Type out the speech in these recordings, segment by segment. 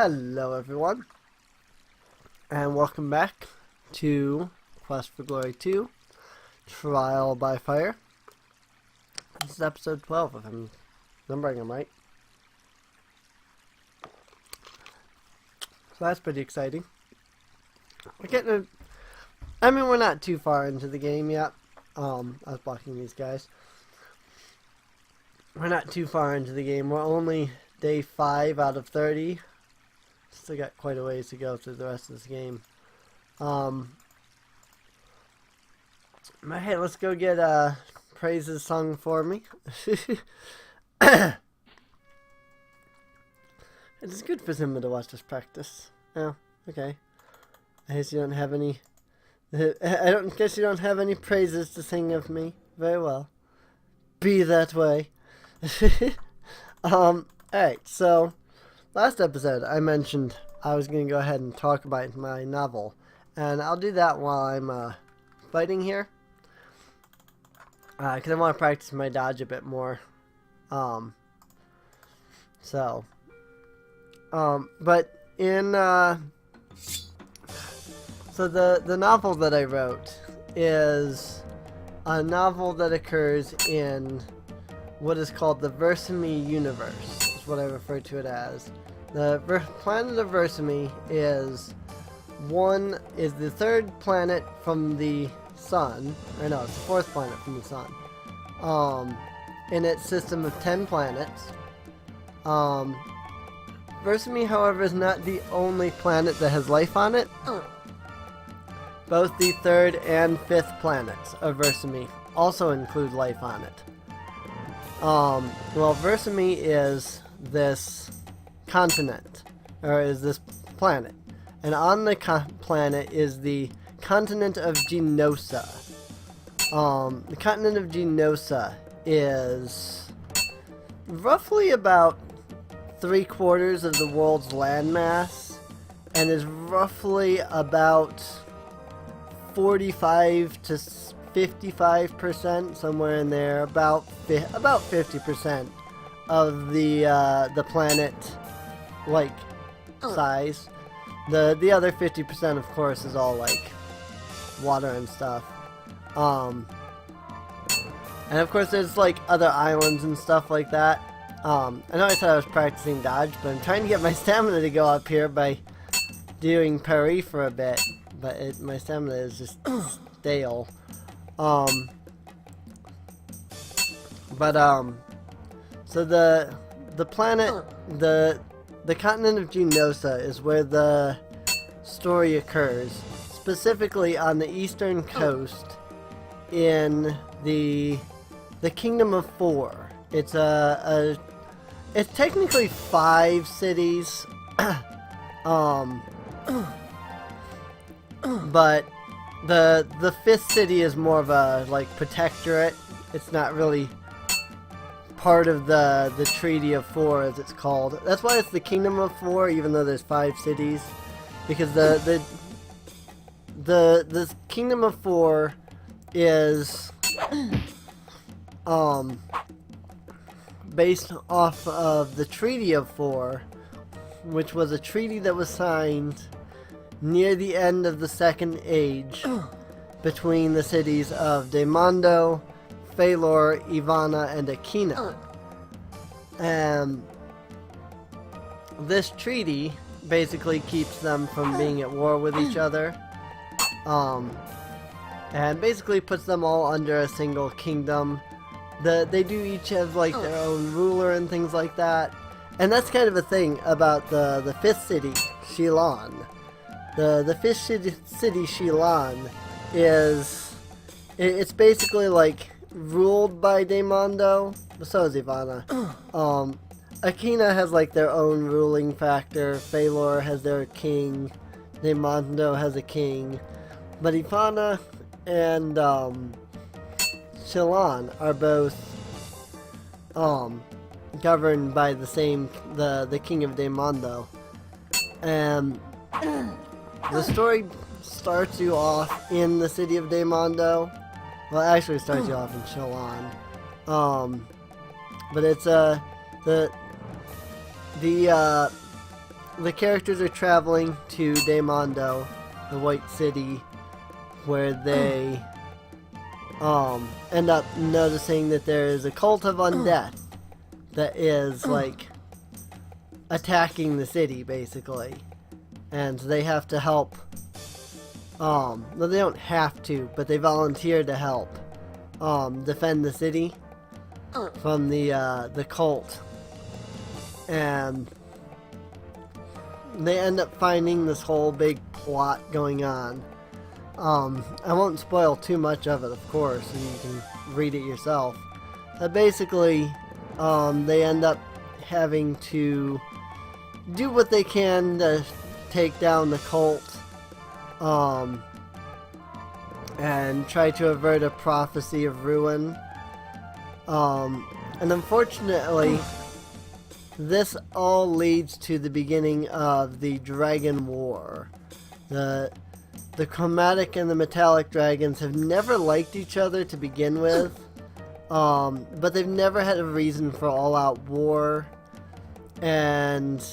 Hello everyone, and welcome back to Quest for Glory 2, Trial by Fire. This is episode 12 if I'm numbering them right. So that's pretty exciting. We're not too far into the game yet. I was blocking these guys. We're not too far into the game. We're only day 5 out of 30. Still got quite a ways to go through the rest of this game. But hey, let's go get praises sung for me. It's good for someone to watch us practice. Oh, okay. I guess you don't have any. I guess you don't have any praises to sing of me. Very well. Be that way. Alright, so last episode I mentioned I was going to go ahead and talk about my novel, and I'll do that while I'm fighting here, because I want to practice my dodge a bit more. But in so the novel that I wrote is a novel that occurs in what is called the Versamy universe, is what I refer to it as. The planet of Versamy is the third planet from the sun, or no, it's the fourth planet from the sun, in its system of 10 planets. Versamy, however, is not the only planet that has life on it. Both the third and fifth planets of Versamy also include life on it. Well, Versamy is this continent, or is this planet, and on the planet is the continent of Genosa. The continent of Genosa is roughly about 3/4 of the world's landmass, and is roughly about 45 to 55%, somewhere in there, about 50% of the planet, like, size. The other 50%, of course, is all like water and stuff. And of course, there's like other islands and stuff like that. I know I said I was practicing dodge, but I'm trying to get my stamina to go up here by doing parry for a bit, but my stamina is just stale. So the planet, the continent of Genosa is where the story occurs, specifically on the eastern coast in the Kingdom of Four. It's it's technically 5 cities, but the 5th city is more of a, like, protectorate. It's not really part of the Treaty of Four, as it's called. That's why it's the Kingdom of Four, even though there's 5 cities, because the Kingdom of Four is based off of the Treaty of Four, which was a treaty that was signed near the end of the Second Age between the cities of Demondo, Phalor, Ivana, and Akina. And this treaty basically keeps them from being at war with each other, and basically puts them all under a single kingdom. They do each have like their own ruler and things like that, and that's kind of a thing about the 5th city, Shilan. The 5th city, Shilan, it's basically like ruled by Demondo, but so is Ivana. Akina has like their own ruling factor, Phalor has their king, Demondo has a king, but Ivana and Shilan are both governed by the same, the king of Demondo. And the story starts you off in the city of Demondo. Well, actually it starts you off in Shilan. But it's the the characters are traveling to Daimondo, the White City, where they end up noticing that there is a cult of undeath that is like attacking the city, basically, and they have to help. No, they don't have to, but they volunteer to help defend the city from the cult, and they end up finding this whole big plot going on. I won't spoil too much of it, of course, and you can read it yourself. But basically, they end up having to do what they can to take down the cult, and try to avert a prophecy of ruin. And unfortunately, this all leads to the beginning of the Dragon War. The chromatic and the metallic dragons have never liked each other to begin with, but they've never had a reason for all-out war, and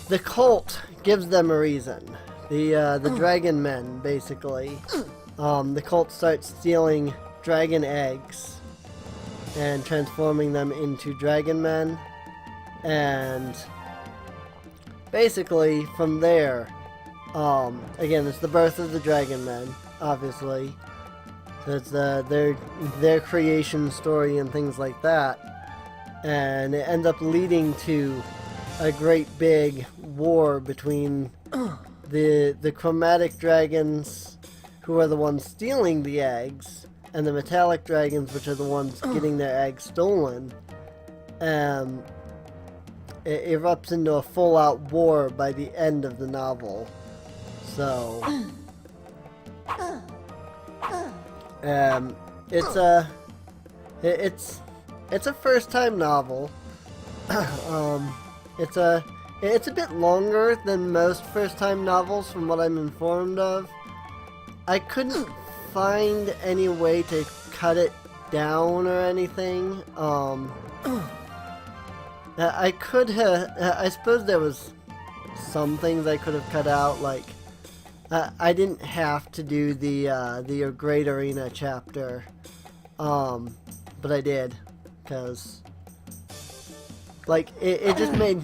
the cult gives them a reason. The dragon men, basically. The cult starts stealing dragon eggs and transforming them into dragon men, and basically from there, again, it's the birth of the dragon men, obviously. So it's their creation story and things like that, and it ends up leading to a great big war between the chromatic dragons, who are the ones stealing the eggs, and the metallic dragons, which are the ones getting their eggs stolen. It erupts into a full-out war by the end of the novel. So, it's a first-time novel. It's a bit longer than most first-time novels, from what I'm informed of. I couldn't find any way to cut it down or anything. I could have. I suppose there was some things I could have cut out, like. I didn't have to do the Great Arena chapter, but I did, because, like, it just made,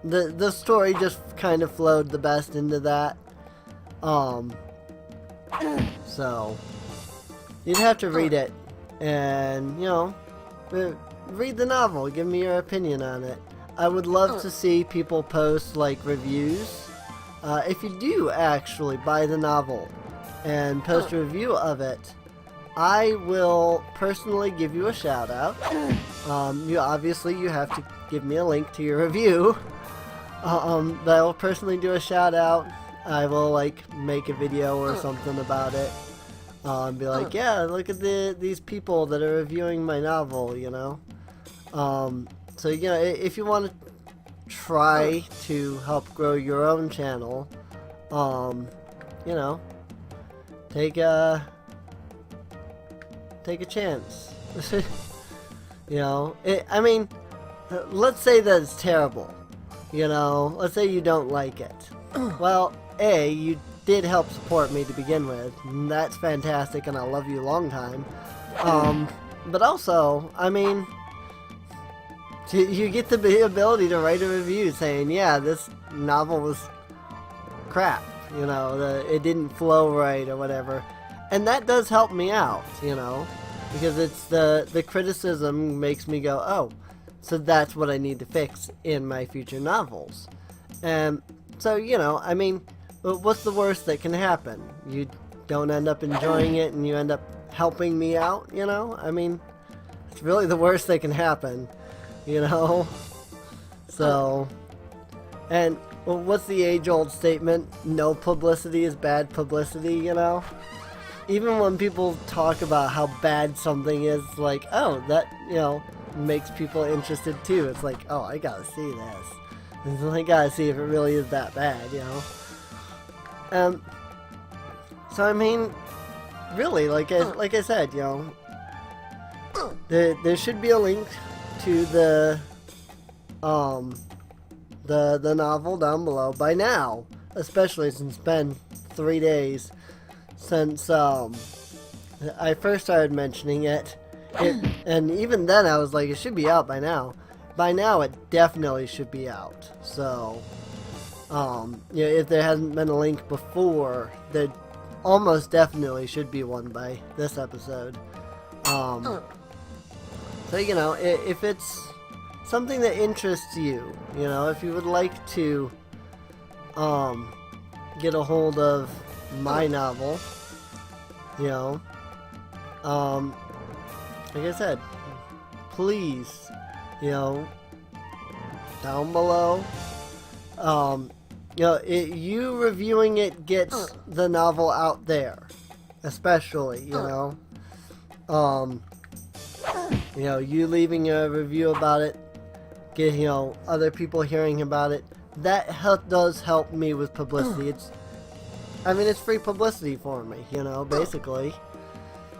the story just kind of flowed the best into that, so, you'd have to read it, and, you know, read the novel, give me your opinion on it. I would love to see people post, like, reviews. If you do actually buy the novel and post a review of it, I will personally give you a shout out. You have to give me a link to your review. But I will personally do a shout out. I will like make a video or something about it. Be like, yeah, look at these people that are reviewing my novel, you know. So you know, if you want to try to help grow your own channel, you know, take a chance. You know, I mean, let's say that it's terrible, you know, let's say you don't like it. Well, A, you did help support me to begin with, and that's fantastic, and I'll love you a long time. But also, I mean, you get the ability to write a review saying, yeah, this novel was crap, you know, it didn't flow right or whatever. And that does help me out, you know, because it's the criticism makes me go, oh, so that's what I need to fix in my future novels. And so, you know, I mean, what's the worst that can happen? You don't end up enjoying it and you end up helping me out, you know? I mean, it's really the worst that can happen. You know? So, and well, what's the age-old statement? No publicity is bad publicity, you know? Even when people talk about how bad something is, like, oh, that, you know, makes people interested too. It's like, oh, I gotta see this. And I gotta see if it really is that bad, you know? So, I mean, really, like I said, you know, there should be a link to the the novel down below by now, especially since it's been 3 days since I first started mentioning it. And even then I was like, it should be out by now. By now it definitely should be out. So if there hasn't been a link before, there almost definitely should be one by this episode. So if it's something that interests you, if you would like to get a hold of my novel, like I said, please, down below, you reviewing it gets the novel out there, especially, you leaving a review about it, get, other people hearing about it, that does help me with publicity. It's free publicity for me, basically.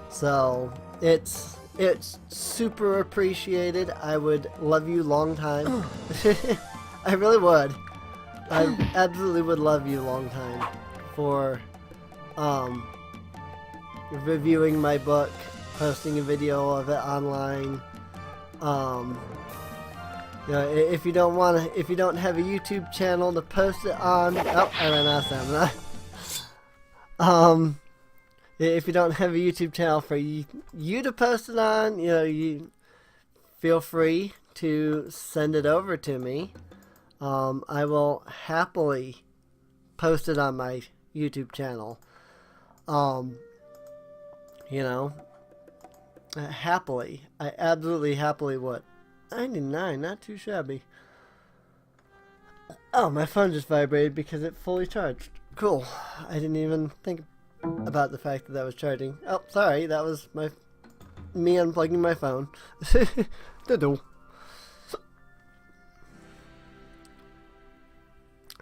So, it's super appreciated. I would love you long time. I really would. I absolutely would love you long time for reviewing my book, posting a video of it online. If you don't have a YouTube channel to post it on, I ran out of stamina. If you don't have a YouTube channel for you to post it on, you feel free to send it over to me. I will happily post it on my YouTube channel. Happily. I absolutely happily would. 99, not too shabby. Oh, my phone just vibrated because it fully charged. Cool. I didn't even think about the fact that was charging. Oh, sorry, that was me unplugging my phone.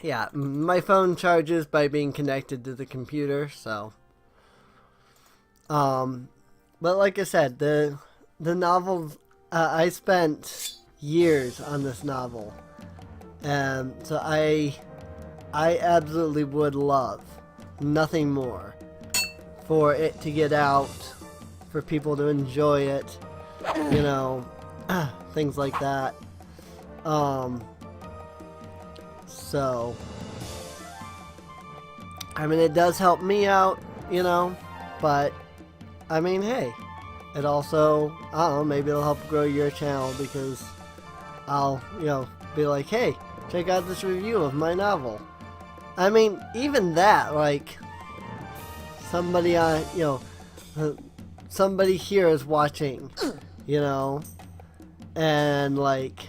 Yeah, my phone charges by being connected to the computer, so. But like I said, the novel, I spent years on this novel, and so I absolutely would love nothing more for it to get out, for people to enjoy it, things like that. So, it does help me out, but, hey, it also, I don't know, maybe it'll help grow your channel, because I'll, be like, hey, check out this review of my novel. Even that, like, somebody on, somebody here is watching, and like,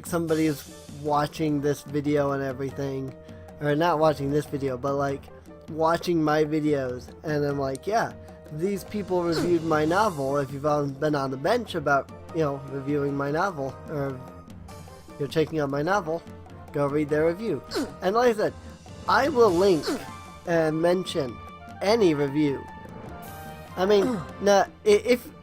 somebody is watching this video and everything, or not watching this video, but like watching my videos, and I'm like, yeah, these people reviewed my novel. If you've been on the bench about, reviewing my novel, or you're checking out my novel, go read their review. And like I said, I will link and mention any review. Now,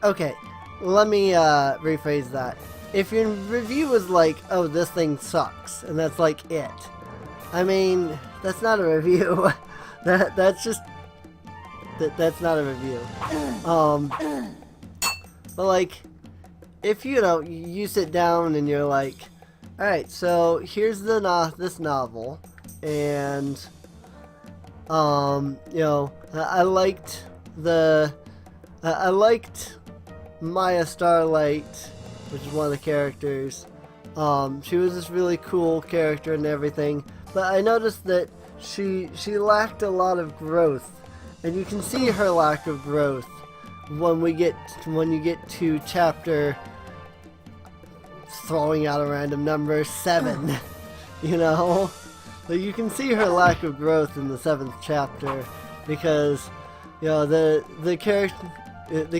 okay, let me rephrase that. If your review is like, oh, this thing sucks, and that's like it, that's not a review. That's just, that's not a review. But like, if you sit down and you're like, alright, so here's this novel, and I liked Maya Starlight, which is one of the characters. She was this really cool character and everything, but I noticed that she lacked a lot of growth, and you can see her lack of growth when you get to chapter, throwing out a random number, 7. Like, you can see her lack of growth in the 7th chapter, because the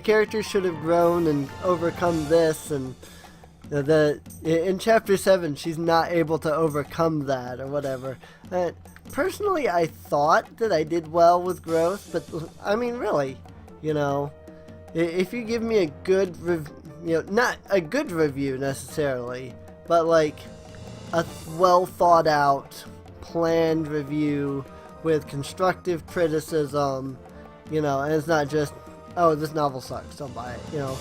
character should have grown and overcome this, and in chapter 7 she's not able to overcome that or whatever. Personally, I thought that I did well with growth, but really, if you give me a good not a good review necessarily, but like a well thought out, planned review with constructive criticism, you know, and it's not just, oh, this novel sucks, don't buy it, you know.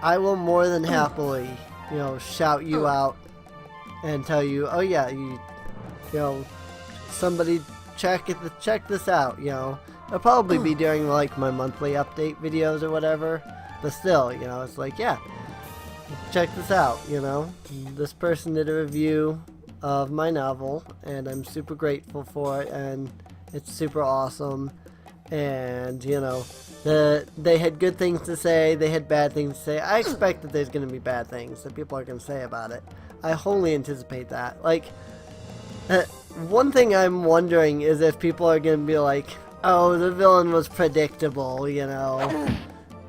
I will more than happily, you know, shout you out and tell you, oh yeah, you know, somebody check this out, you know. It'll probably be during like my monthly update videos or whatever, but still, you know, it's like, yeah, check this out, you know. This person did a review of my novel, and I'm super grateful for it, and it's super awesome. And, you know, they had good things to say, they had bad things to say. I expect that there's going to be bad things that people are going to say about it. I wholly anticipate that. Like, one thing I'm wondering is if people are going to be like, oh, the villain was predictable, you know.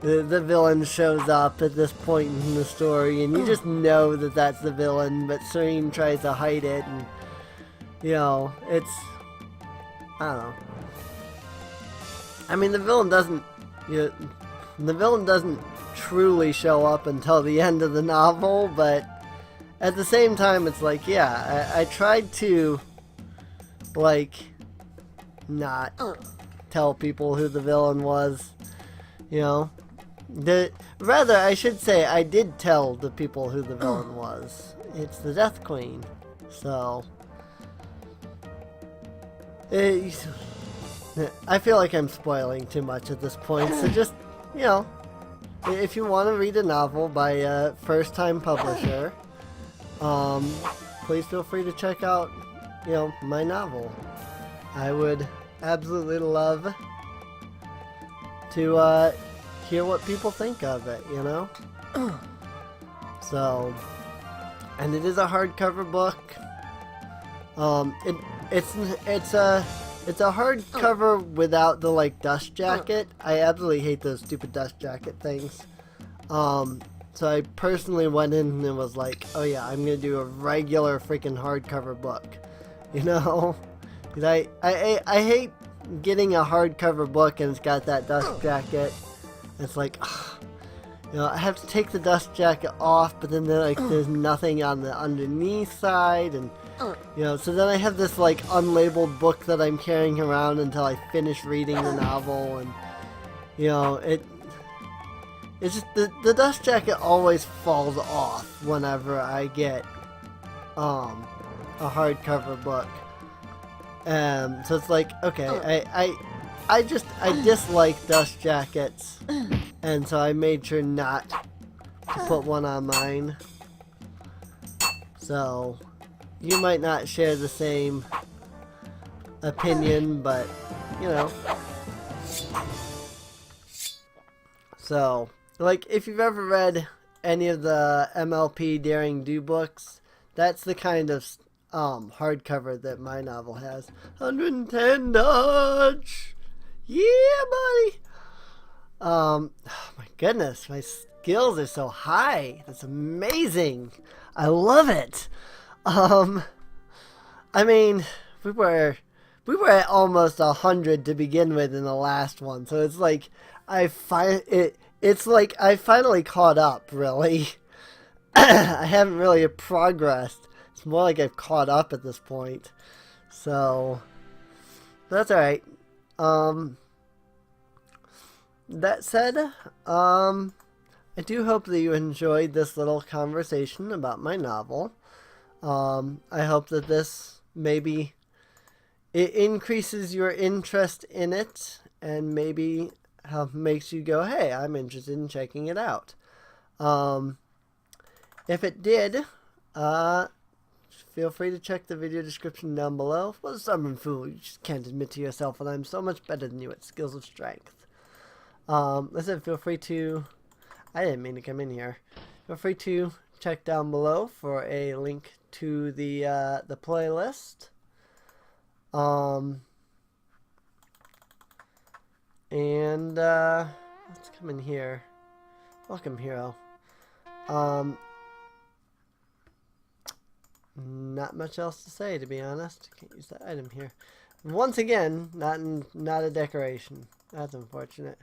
The villain shows up at this point in the story, and you just know that that's the villain, but Serene tries to hide it, and, you know, it's, I don't know. I mean, the villain doesn't truly show up until the end of the novel, but at the same time, it's like, yeah, I tried to, like, not tell people who the villain was, you know. Rather, I should say, I did tell the people who the villain was. It's the Death Queen. So, I feel like I'm spoiling too much at this point, so just, you know, if you want to read a novel by a first-time publisher, please feel free to check out, you know, my novel. I would absolutely love to hear what people think of it, you know? So, and it is a hardcover book. It's a hardcover without the, like, dust jacket. I absolutely hate those stupid dust jacket things. So I personally went in and was like, oh yeah, I'm gonna do a regular freaking hardcover book. You know? Because I hate getting a hardcover book and it's got that dust jacket. It's like, ugh, you know, I have to take the dust jacket off, but then there's nothing on the underneath side, and you know, so then I have this like unlabeled book that I'm carrying around until I finish reading the novel, and you know, it's just the dust jacket always falls off whenever I get a hardcover book. So it's like, okay, I dislike dust jackets, and so I made sure not to put one on mine. So, you might not share the same opinion, but, you know. So, like, if you've ever read any of the MLP Daring Do books, that's the kind of hardcover that my novel has. 110 Dodge! Yeah, buddy! Oh my goodness, my skills are so high. That's amazing. I love it. I mean, we were at almost 100 to begin with in the last one, so it's like it's like I finally caught up, really. I haven't really progressed. It's more like I've caught up at this point. So that's alright. That said, I do hope that you enjoyed this little conversation about my novel. I hope that this maybe it increases your interest in it, and maybe makes you go, hey, I'm interested in checking it out. If it did, feel free to check the video description down below. What a stubborn fool, you just can't admit to yourself that I'm so much better than you at skills of strength. Listen, feel free to, I didn't mean to come in here. Feel free to check down below for a link to the playlist. And, let's come in here. Welcome, hero. Not much else to say, to be honest. Can't use that item here. Once again, not a decoration. That's unfortunate.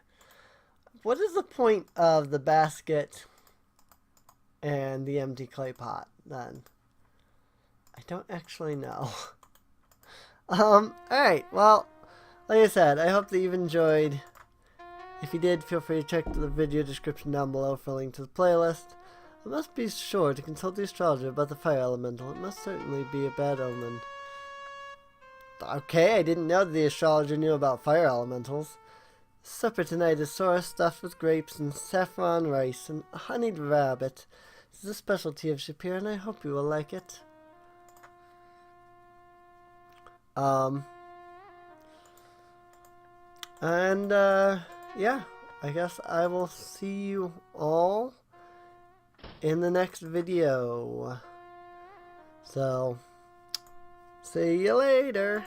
What is the point of the basket and the empty clay pot then? I don't actually know. Alright, well, like I said, I hope that you've enjoyed. If you did, feel free to check the video description down below for a link to the playlist. I must be sure to consult the astrologer about the fire elemental. It must certainly be a bad omen. Okay, I didn't know that the astrologer knew about fire elementals. Supper tonight is sorrel stuffed with grapes and saffron rice and a honeyed rabbit. This is a specialty of Shapeir, and I hope you will like it. Yeah, I guess I will see you all in the next video. So, see you later.